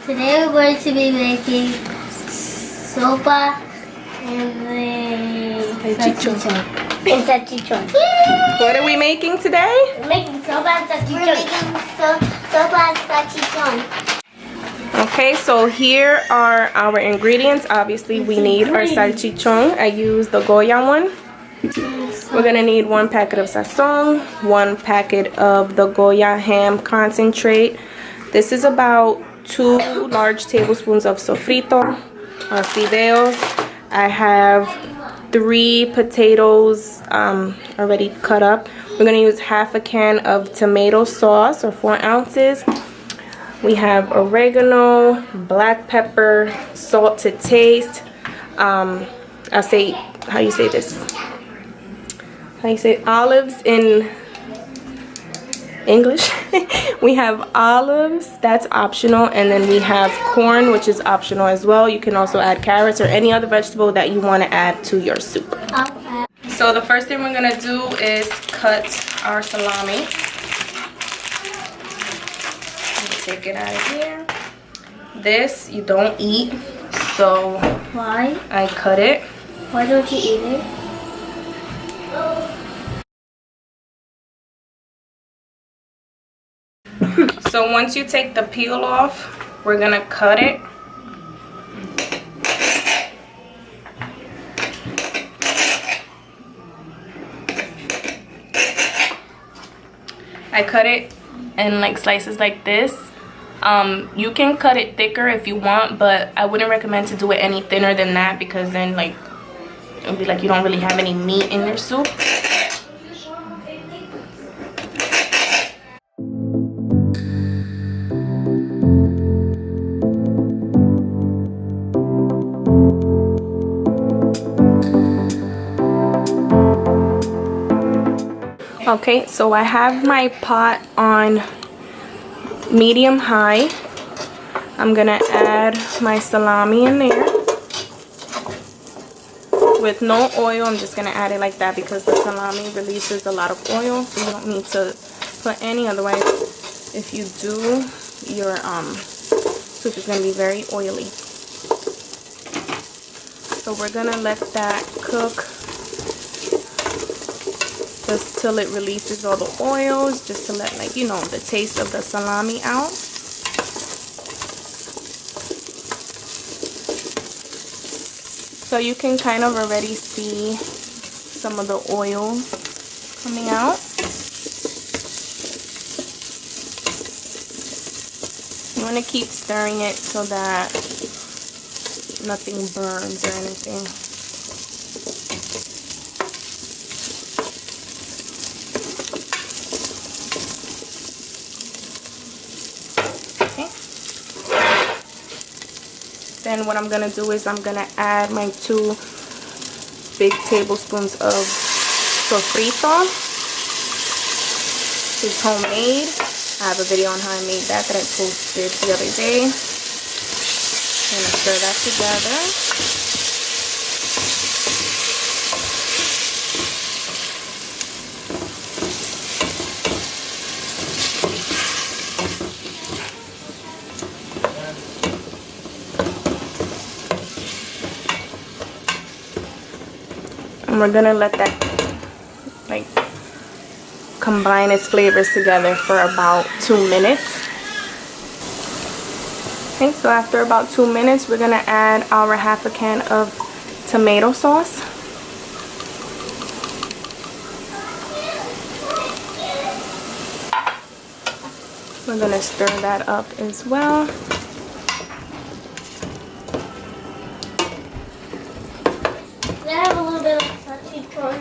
Today we're going to be making sopa and salchichon. What are we making today? We're making sopa and salchichon. Sopa and salchichon. Okay, so here are our ingredients. Obviously, we need our salchichon. I use the Goya one. We're gonna need 1 packet of sazon, 1 packet of the Goya ham concentrate. This is about 2 large tablespoons of Sofrito or Fideos. I have 3 potatoes already cut up. We're gonna use half a can of tomato sauce or 4 ounces. We have oregano, black pepper, salt to taste. I'll say, how you say this? How you say olives in English? We have olives, that's optional, and then we have corn, which is optional as well. You can also add carrots or any other vegetable that you want to add to your soup. So the first thing we're gonna do is cut our salami. Take it out of here. This you don't eat, so Why? I cut it. Why don't you eat it? So once you take the peel off, we're gonna cut it. I cut it in like slices like this. You can cut it thicker if you want, but I wouldn't recommend to do it any thinner than that, because then like it'll be like you don't really have any meat in your soup. Okay, so I have my pot on medium high. I'm gonna add my salami in there with no oil. I'm just gonna add it like that because the salami releases a lot of oil, so you don't need to put any. Otherwise, if you do, your soup is gonna be very oily. So we're gonna let that cook just till it releases all the oils, just to let, like, you know, the taste of the salami out. So you can kind of already see some of the oils coming out. You want to keep stirring it so that nothing burns or anything. Then what I'm gonna do is I'm gonna add my 2 big tablespoons of sofrito. This is homemade. I have a video on how I made that I posted the other day. I'm gonna stir that together. And we're gonna let that like combine its flavors together for about 2 minutes. Okay, so after about 2 minutes, we're gonna add our half a can of tomato sauce. We're gonna stir that up as well. I have a little bit of salchichon.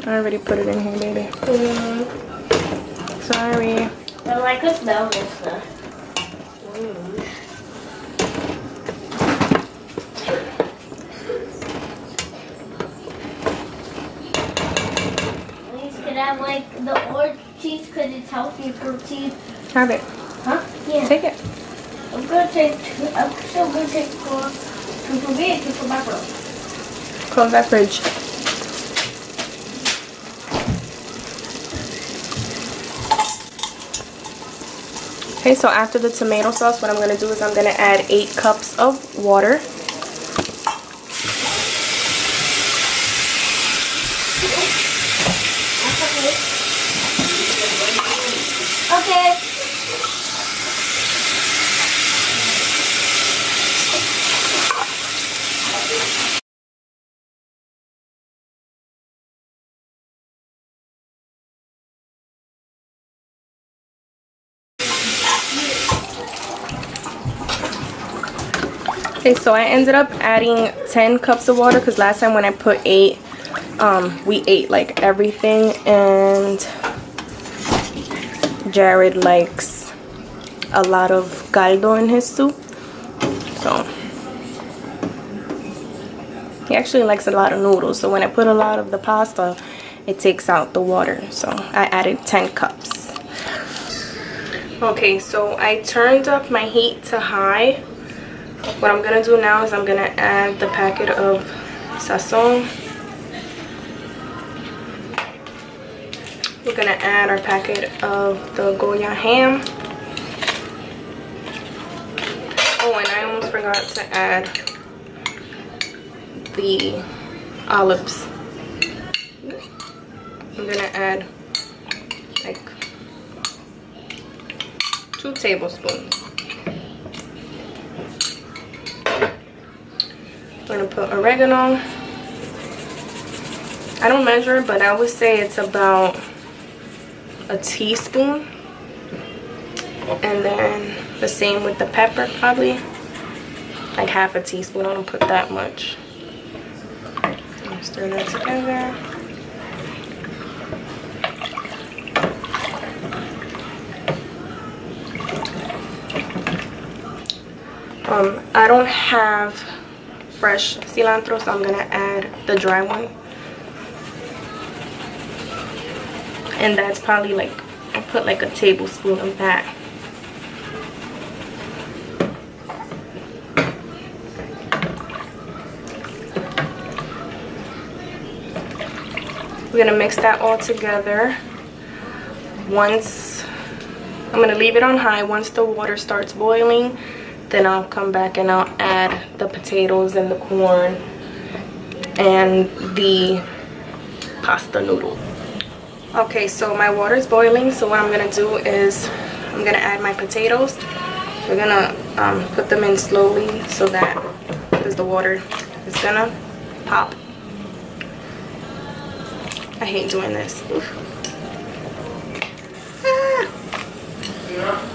I already put it in here, baby. Sorry. I like the smell of this stuff. Please, could I have like the orange cheese because it's healthy for teeth? Have it. Huh? Yeah. Take it. I'm still gonna take 2 for me and 2 for my brother. Close that fridge. Okay, so after the tomato sauce, what I'm going to do is I'm going to add 8 cups of water. Okay. Okay, so I ended up adding 10 cups of water because last time when I put 8, we ate like everything, and Jared likes a lot of caldo in his soup. So he actually likes a lot of noodles. So when I put a lot of the pasta, it takes out the water. So I added 10 cups. Okay, so I turned up my heat to high. What I'm gonna do now is I'm gonna add the packet of sazon. We're gonna add our packet of the Goya ham. Oh, and I almost forgot to add the olives. I'm gonna add like 2 tablespoons. I'm gonna put oregano. I don't measure, but I would say it's about a teaspoon. And then the same with the pepper, probably like half a teaspoon. I don't put that much. Stir that together. I don't have fresh cilantro, so I'm gonna add the dry one, and that's probably like, I put like a tablespoon of that. We're gonna mix that all together. Once, I'm gonna leave it on high. Once the water starts boiling, then I'll come back and I'll add the potatoes and the corn and the pasta noodle. Okay, so my water is boiling, so what I'm gonna do is I'm gonna add my potatoes. We're gonna put them in slowly so that, because the water is gonna pop. I hate doing this. Oof. Ah.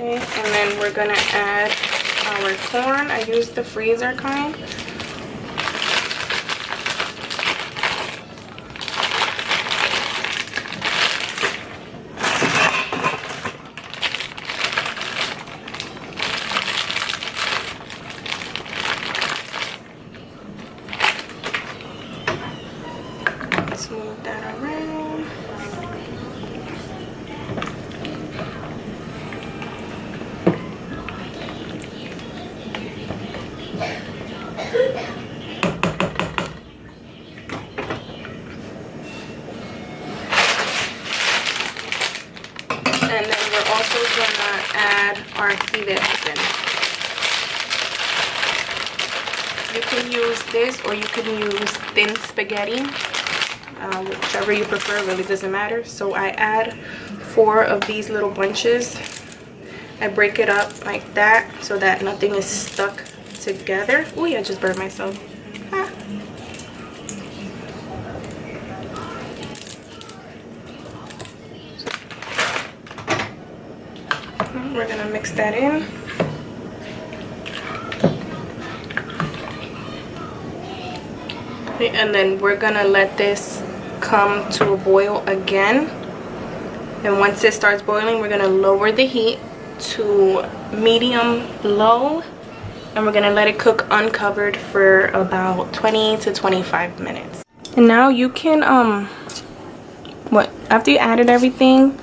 Okay, and then we're gonna add our corn. I use the freezer kind. Let's move that around. And then we're also gonna add our fideos in. You can use this or you can use thin spaghetti, whichever you prefer, really doesn't matter. So I add 4 of these little bunches. I break it up like that so that nothing is stuck together. Oh, I just burned myself. Ah. We're gonna mix that in. Okay, and then we're gonna let this come to a boil again. And once it starts boiling, we're gonna lower the heat to medium low, and we're gonna let it cook uncovered for about 20 to 25 minutes. And now you can after you added everything,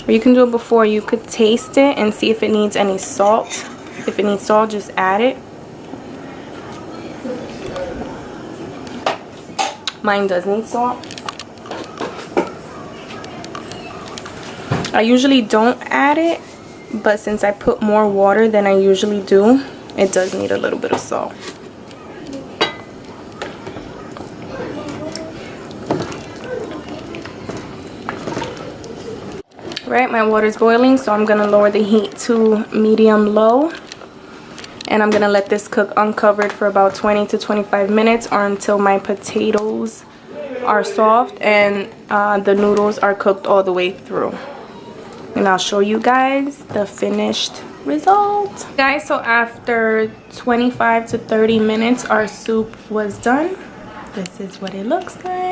or you can do it before, you could taste it and see if it needs any salt. If it needs salt, just add it. Mine does need salt. I usually don't add it, but since I put more water than I usually do, it does need a little bit of salt. Right, my water's boiling, so I'm gonna lower the heat to medium low, and I'm gonna let this cook uncovered for about 20 to 25 minutes, or until my potatoes are soft and the noodles are cooked all the way through. And I'll show you guys the finished result. Guys, so after 25 to 30 minutes, our soup was done. This is what it looks like.